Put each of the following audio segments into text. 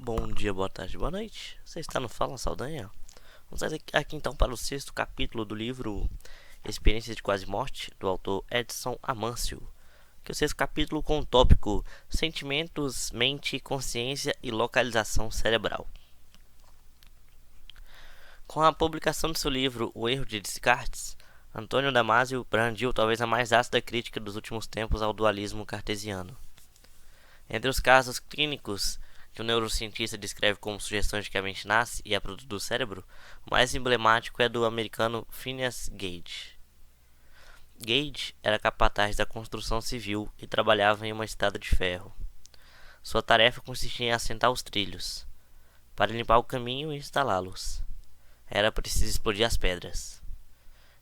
Bom dia, boa tarde, boa noite. Você está no Fala Saldanha? Vamos aqui então para o sexto capítulo do livro Experiência de Quase Morte, do autor Edson Amâncio. Que é o sexto capítulo com o tópico Sentimentos, Mente, Consciência e Localização Cerebral. Com a publicação de seu livro O Erro de Descartes, Antônio Damasio brandiu talvez a mais ácida crítica dos últimos tempos ao dualismo cartesiano. Entre os casos clínicos que o neurocientista descreve como sugestões de que a mente nasce e é produto do cérebro, o mais emblemático é do americano Phineas Gage. Gage era capataz da construção civil e trabalhava em uma estrada de ferro. Sua tarefa consistia em assentar os trilhos, para limpar o caminho e instalá-los. Era preciso explodir as pedras.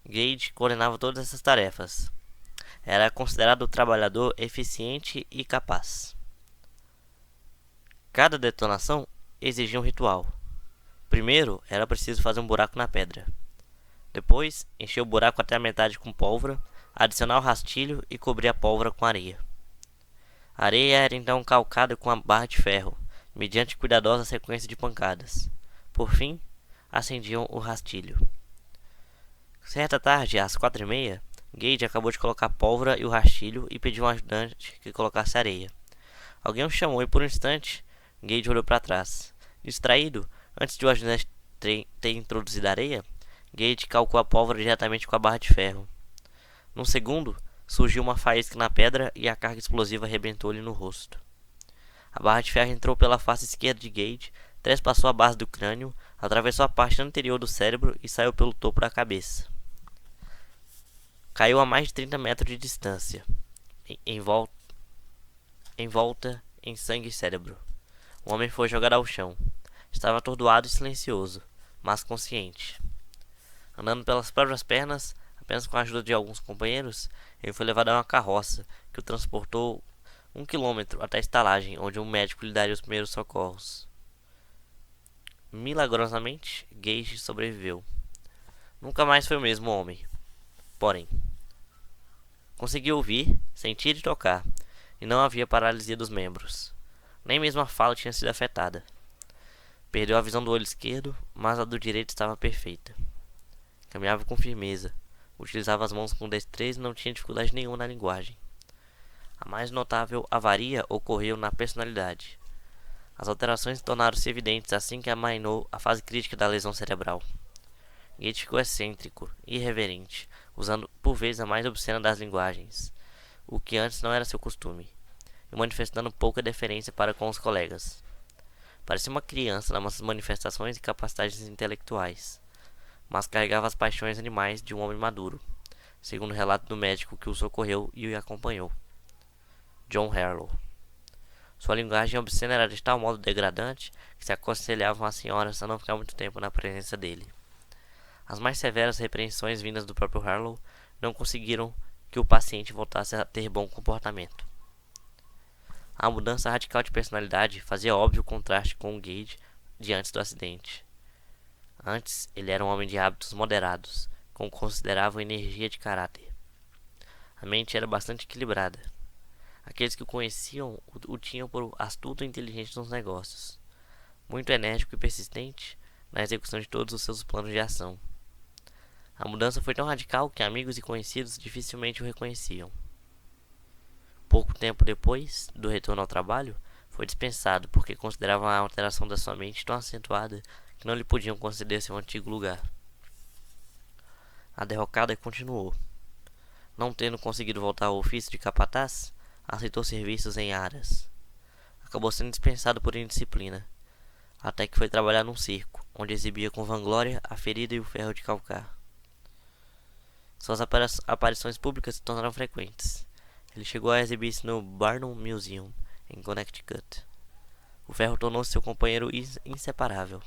Gage coordenava todas essas tarefas. Era considerado trabalhador eficiente e capaz. Cada detonação exigia um ritual. Primeiro, era preciso fazer um buraco na pedra. Depois, encher o buraco até a metade com pólvora, adicionar o rastilho e cobrir a pólvora com areia. A areia era então calcada com a barra de ferro, mediante cuidadosa sequência de pancadas. Por fim, acendiam o rastilho. Certa tarde, às 4h30, Gage acabou de colocar a pólvora e o rastilho e pediu a um ajudante que colocasse areia. Alguém o chamou e por um instante, Gage olhou para trás. Distraído, antes de o ajudante ter introduzido a areia, Gage calcou a pólvora diretamente com a barra de ferro. Num segundo, surgiu uma faísca na pedra e a carga explosiva arrebentou-lhe no rosto. A barra de ferro entrou pela face esquerda de Gage, trespassou a base do crânio, atravessou a parte anterior do cérebro e saiu pelo topo da cabeça. Caiu a mais de 30 metros de distância, envolta em sangue e cérebro. O homem foi jogado ao chão. Estava atordoado e silencioso, mas consciente. Andando pelas próprias pernas, apenas com a ajuda de alguns companheiros, ele foi levado a uma carroça, que o transportou 1 quilômetro até a estalagem, onde um médico lhe daria os primeiros socorros. Milagrosamente, Gage sobreviveu. Nunca mais foi o mesmo homem. Porém, conseguiu ouvir, sentir e tocar, e não havia paralisia dos membros. Nem mesmo a fala tinha sido afetada. Perdeu a visão do olho esquerdo, mas a do direito estava perfeita. Caminhava com firmeza, utilizava as mãos com destreza e não tinha dificuldade nenhuma na linguagem. A mais notável avaria ocorreu na personalidade. As alterações tornaram-se evidentes assim que amainou a fase crítica da lesão cerebral. Gage ficou excêntrico e irreverente, usando por vezes a mais obscena das linguagens, o que antes não era seu costume, e manifestando pouca deferência para com os colegas. Parecia uma criança nas manifestações e capacidades intelectuais, mas carregava as paixões animais de um homem maduro, segundo o relato do médico que o socorreu e o acompanhou, John Harlow. Sua linguagem obscena era de tal modo degradante que se aconselhavam as senhoras a não ficar muito tempo na presença dele. As mais severas repreensões vindas do próprio Harlow não conseguiram que o paciente voltasse a ter bom comportamento. A mudança radical de personalidade fazia óbvio o contraste com o Gage de antes do acidente. Antes, ele era um homem de hábitos moderados, com considerável energia de caráter. A mente era bastante equilibrada. Aqueles que o conheciam o tinham por astuto e inteligente nos negócios, muito enérgico e persistente na execução de todos os seus planos de ação. A mudança foi tão radical que amigos e conhecidos dificilmente o reconheciam. Pouco tempo depois do retorno ao trabalho, foi dispensado porque consideravam a alteração da sua mente tão acentuada que não lhe podiam conceder seu antigo lugar. A derrocada continuou. Não tendo conseguido voltar ao ofício de capataz, aceitou serviços em Aras. Acabou sendo dispensado por indisciplina, até que foi trabalhar num circo, onde exibia com vanglória a ferida e o ferro de calcar. Suas aparições públicas se tornaram frequentes. Ele chegou a exibir-se no Barnum Museum, em Connecticut. O ferro tornou-se seu companheiro inseparável,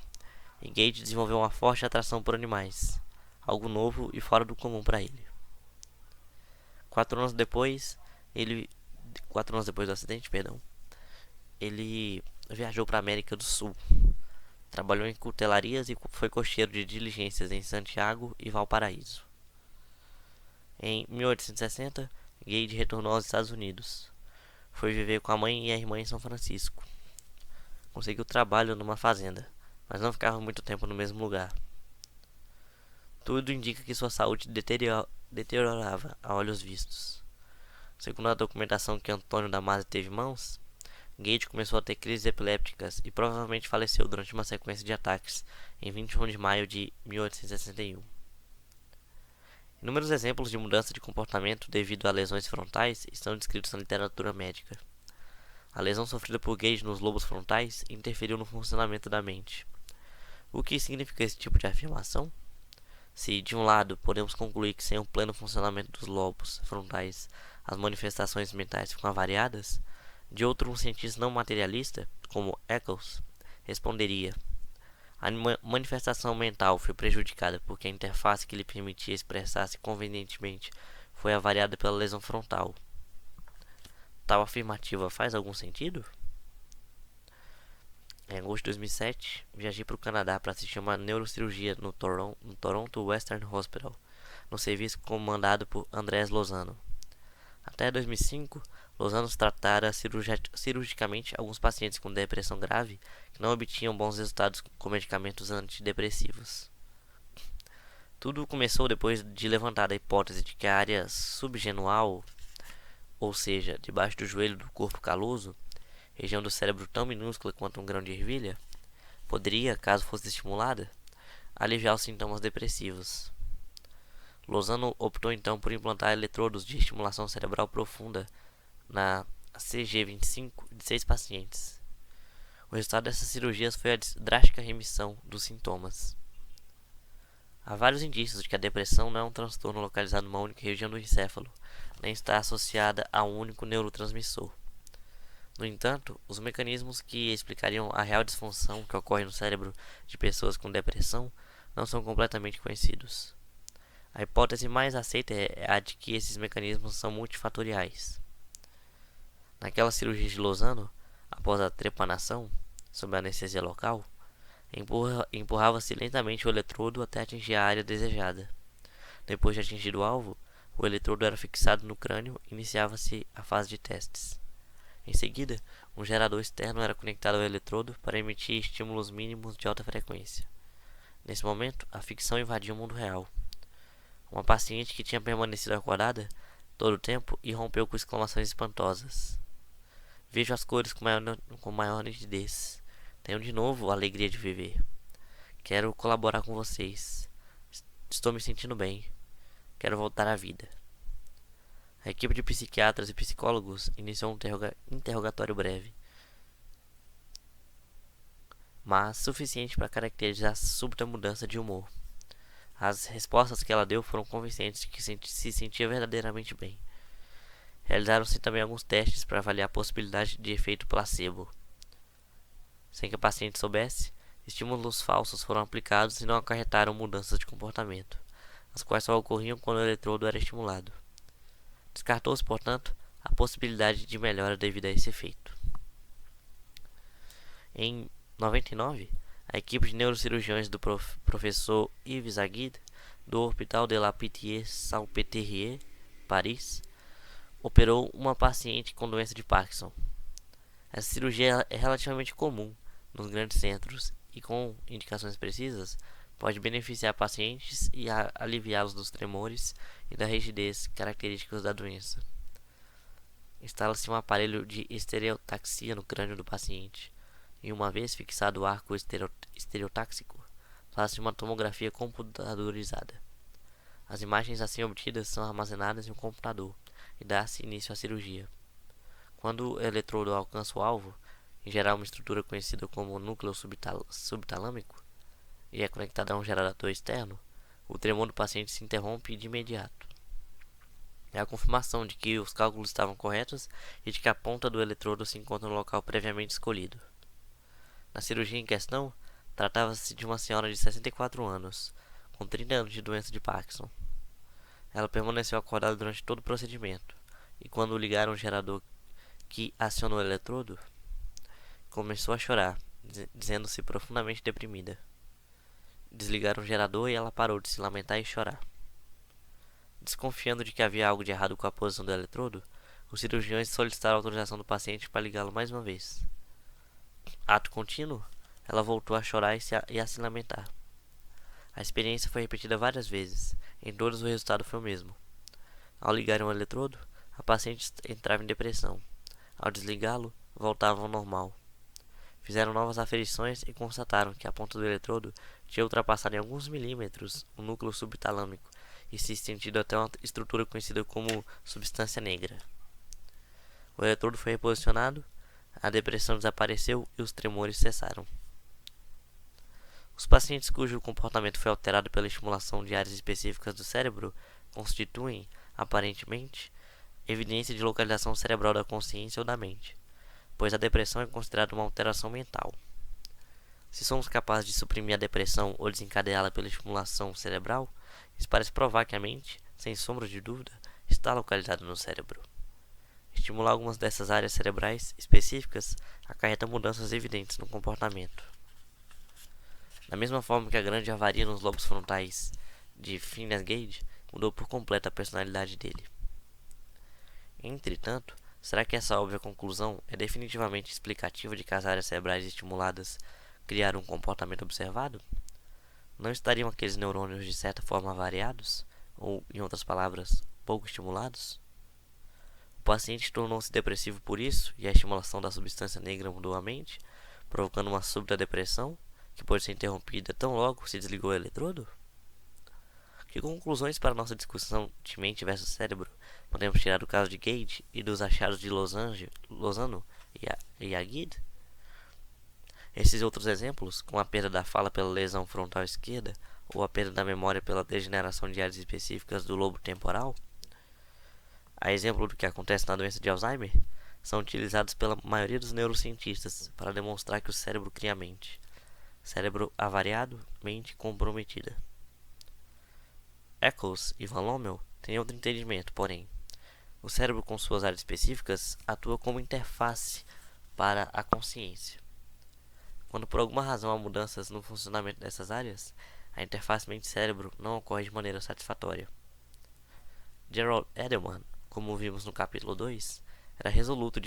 e Gage desenvolveu uma forte atração por animais, algo novo e fora do comum para ele. 4 anos depois do acidente, ele viajou para a América do Sul. Trabalhou em cutelarias e foi cocheiro de diligências em Santiago e Valparaíso. Em 1860, Gage retornou aos Estados Unidos. Foi viver com a mãe e a irmã em São Francisco. conseguiu trabalho numa fazenda, mas não ficava muito tempo no mesmo lugar. Tudo indica que sua saúde deteriorava a olhos vistos. Segundo a documentação que Antônio Damasio teve em mãos, Gage começou a ter crises epilépticas e provavelmente faleceu durante uma sequência de ataques em 21 de maio de 1861. Inúmeros exemplos de mudança de comportamento devido a lesões frontais estão descritos na literatura médica. A lesão sofrida por Gage nos lobos frontais interferiu no funcionamento da mente. O que significa esse tipo de afirmação? Se, de um lado, podemos concluir que sem um pleno funcionamento dos lobos frontais as manifestações mentais ficam avariadas, de outro, um cientista não materialista, como Eccles, responderia: a manifestação mental foi prejudicada porque a interface que lhe permitia expressar-se convenientemente foi avariada pela lesão frontal. Tal afirmativa faz algum sentido? Em agosto de 2007, viajei para o Canadá para assistir uma neurocirurgia no Toronto Western Hospital, no serviço comandado por Andrés Lozano. Até 2005, Lozano tratara cirurgicamente alguns pacientes com depressão grave que não obtinham bons resultados com medicamentos antidepressivos. Tudo começou depois de levantada a hipótese de que a área subgenual, ou seja, debaixo do joelho do corpo caloso, região do cérebro tão minúscula quanto um grão de ervilha, poderia, caso fosse estimulada, aliviar os sintomas depressivos. Lozano optou então por implantar eletrodos de estimulação cerebral profunda na CG25 de 6 pacientes. O resultado dessas cirurgias foi a drástica remissão dos sintomas. Há vários indícios de que a depressão não é um transtorno localizado numa única região do encéfalo, nem está associada a um único neurotransmissor. No entanto, os mecanismos que explicariam a real disfunção que ocorre no cérebro de pessoas com depressão não são completamente conhecidos. A hipótese mais aceita é a de que esses mecanismos são multifatoriais. Naquela cirurgia de Lozano, após a trepanação, sob anestesia local, empurrava-se lentamente o eletrodo até atingir a área desejada. Depois de atingir o alvo, o eletrodo era fixado no crânio e iniciava-se a fase de testes. Em seguida, um gerador externo era conectado ao eletrodo para emitir estímulos mínimos de alta frequência. Nesse momento, a ficção invadia o mundo real. Uma paciente que tinha permanecido acordada todo o tempo irrompeu com exclamações espantosas. Vejo as cores com maior nitidez. Tenho de novo a alegria de viver. Quero colaborar com vocês. Estou me sentindo bem. Quero voltar à vida. A equipe de psiquiatras e psicólogos iniciou um interrogatório breve, mas suficiente para caracterizar a súbita mudança de humor. As respostas que ela deu foram convincentes de que se sentia verdadeiramente bem. Realizaram-se também alguns testes para avaliar a possibilidade de efeito placebo. Sem que a paciente soubesse, estímulos falsos foram aplicados e não acarretaram mudanças de comportamento, as quais só ocorriam quando o eletrodo era estimulado. Descartou-se, portanto, a possibilidade de melhora devido a esse efeito. Em 99, a equipe de neurocirurgiões do professor Yves Aguirre, do Hôpital de la Pitié-Salpêtrière, Paris, operou uma paciente com doença de Parkinson. Essa cirurgia é relativamente comum nos grandes centros e, com indicações precisas, pode beneficiar pacientes e aliviá-los dos tremores e da rigidez característicos da doença. Instala-se um aparelho de estereotaxia no crânio do paciente, e uma vez fixado o arco estereotáxico, faz-se uma tomografia computadorizada. As imagens assim obtidas são armazenadas em um computador e dá-se início à cirurgia. Quando o eletrodo alcança o alvo, em geral uma estrutura conhecida como núcleo subtalâmico, e é conectado a um gerador externo, o tremor do paciente se interrompe de imediato. É a confirmação de que os cálculos estavam corretos e de que a ponta do eletrodo se encontra no local previamente escolhido. Na cirurgia em questão, tratava-se de uma senhora de 64 anos, com 30 anos de doença de Parkinson. Ela permaneceu acordada durante todo o procedimento, e quando ligaram o gerador que acionou o eletrodo, começou a chorar, dizendo-se profundamente deprimida. Desligaram o gerador e ela parou de se lamentar e chorar. Desconfiando de que havia algo de errado com a posição do eletrodo, os cirurgiões solicitaram a autorização do paciente para ligá-lo mais uma vez. ato contínuo, ela voltou a chorar e a se lamentar. A experiência foi repetida várias vezes. Em todas o resultado foi o mesmo. Ao ligar um eletrodo, a paciente entrava em depressão. Ao desligá-lo, voltava ao normal. Fizeram novas aferições e constataram que a ponta do eletrodo tinha ultrapassado em alguns milímetros o núcleo subtalâmico e se estendido até uma estrutura conhecida como substância negra. O eletrodo foi reposicionado, a depressão desapareceu e os tremores cessaram. Os pacientes cujo comportamento foi alterado pela estimulação de áreas específicas do cérebro constituem, aparentemente, evidência de localização cerebral da consciência ou da mente, pois a depressão é considerada uma alteração mental. Se somos capazes de suprimir a depressão ou desencadeá-la pela estimulação cerebral, isso parece provar que a mente, sem sombra de dúvida, está localizada no cérebro. Estimular algumas dessas áreas cerebrais específicas acarreta mudanças evidentes no comportamento. Da mesma forma que a grande avaria nos lobos frontais de Phineas Gage mudou por completo a personalidade dele. Entretanto, será que essa óbvia conclusão é definitivamente explicativa de que as áreas cerebrais estimuladas criaram um comportamento observado? Não estariam aqueles neurônios de certa forma variados? Ou, em outras palavras, pouco estimulados? O paciente tornou-se depressivo por isso e a estimulação da substância negra mudou a mente, provocando uma súbita depressão, que pode ser interrompida tão logo se desligou o eletrodo? Que conclusões para nossa discussão de mente versus cérebro podemos tirar do caso de Gage e dos achados de Lozano e Agid? Esses outros exemplos, como a perda da fala pela lesão frontal esquerda ou a perda da memória pela degeneração de áreas específicas do lobo temporal, a exemplo do que acontece na doença de Alzheimer, são utilizados pela maioria dos neurocientistas para demonstrar que o cérebro cria a mente. Cérebro avariado, mente comprometida. Eccles e Van Lommel têm outro entendimento, porém. O cérebro com suas áreas específicas atua como interface para a consciência. Quando por alguma razão há mudanças no funcionamento dessas áreas, a interface mente-cérebro não ocorre de maneira satisfatória. Gerald Edelman, como vimos no capítulo 2, era resoluto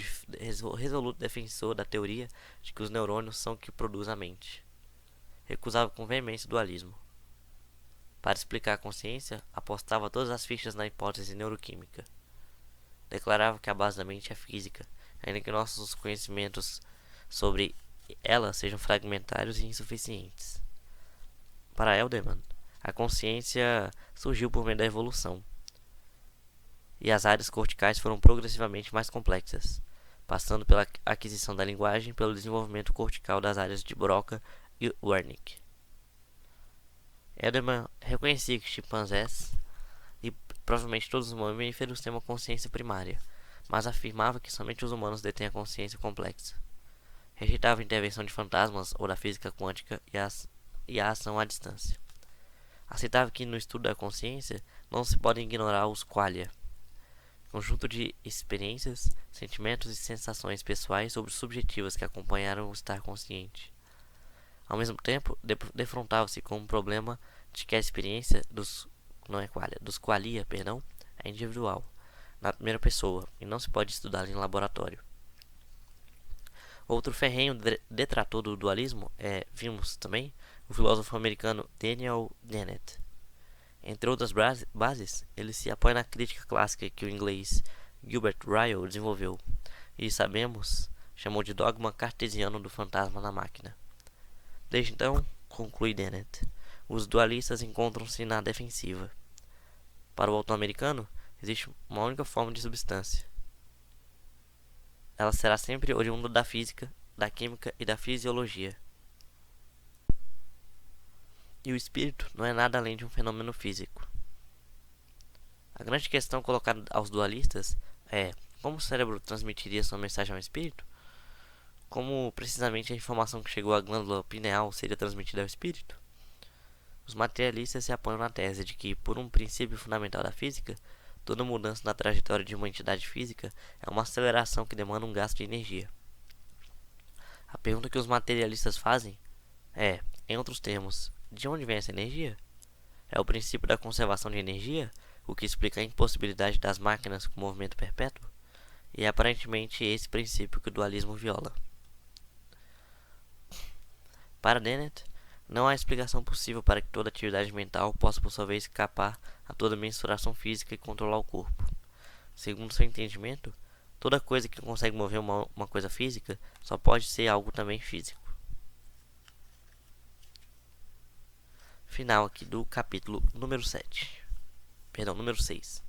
defensor da teoria de que os neurônios são o que produz a mente. Recusava com veemência o dualismo. Para explicar a consciência, apostava todas as fichas na hipótese neuroquímica. Declarava que a base da mente é física, ainda que nossos conhecimentos sobre ela sejam fragmentários e insuficientes. Para Edelman, a consciência surgiu por meio da evolução, e as áreas corticais foram progressivamente mais complexas, passando pela aquisição da linguagem e pelo desenvolvimento cortical das áreas de Broca e Wernicke. Edelman reconhecia que chimpanzés e provavelmente todos os mamíferos têm uma consciência primária, mas afirmava que somente os humanos detêm a consciência complexa. Rejeitava a intervenção de fantasmas ou da física quântica e a ação à distância. Aceitava que no estudo da consciência não se podem ignorar os qualia, conjunto de experiências, sentimentos e sensações pessoais ou subjetivas que acompanharam o estar consciente. Ao mesmo tempo, defrontava-se com o problema de que a experiência dos qualia, é individual, na primeira pessoa, e não se pode estudá-la em laboratório. Outro ferrenho detrator do dualismo vimos também, o filósofo americano Daniel Dennett. Entre outras bases, ele se apoia na crítica clássica que o inglês Gilbert Ryle desenvolveu, e sabemos, chamou de dogma cartesiano do fantasma na máquina. Desde então, conclui Dennett, os dualistas encontram-se na defensiva. Para o autor americano, existe uma única forma de substância. Ela será sempre oriunda da física, da química e da fisiologia. E o espírito não é nada além de um fenômeno físico. A grande questão colocada aos dualistas é: como o cérebro transmitiria sua mensagem ao espírito? Como precisamente a informação que chegou à glândula pineal seria transmitida ao espírito? Os materialistas se apoiam na tese de que, por um princípio fundamental da física, toda mudança na trajetória de uma entidade física é uma aceleração que demanda um gasto de energia. A pergunta que os materialistas fazem é, em outros termos, de onde vem essa energia? É o princípio da conservação de energia, o que explica a impossibilidade das máquinas com movimento perpétuo? E é aparentemente esse princípio que o dualismo viola. Para Dennett, não há explicação possível para que toda atividade mental possa por sua vez escapar a toda mensuração física e controlar o corpo. Segundo seu entendimento, toda coisa que consegue mover uma coisa física só pode ser algo também físico. Final aqui do capítulo número 7. Perdão, número 6.